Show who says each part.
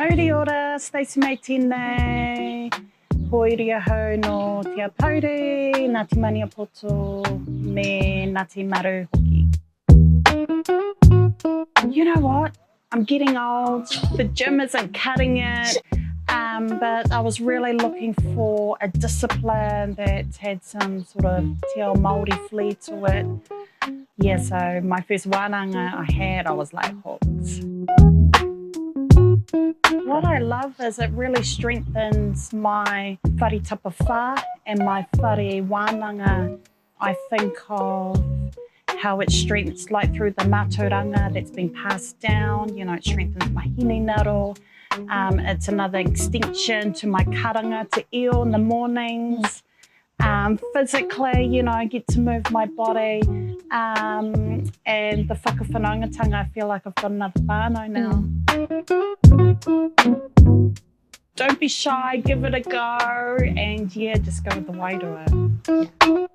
Speaker 1: Mauri ora, Stacey-May tēnei, hoiria hau no te apaure, nā te mani apoto, me nā te maru hoki. You know what? I'm getting old, the gym isn't cutting it, but I was really looking for a discipline that had some sort of te ao Māori flair to it. Yeah, so my first wānanga I was like hooked. What I love is it really strengthens my Whare Tapa Whā and my Whare Wānanga. I think of how it strengthens, like through the mātauranga that's been passed down, you know, it strengthens my hinengaro. It's another extension to my karanga te io in the mornings. Physically, you know, I get to move my body, and the whakawhanaungatanga, I feel like I've got another whānau now. Don't be shy, give it a go, and yeah, just go with the wairua. Yeah.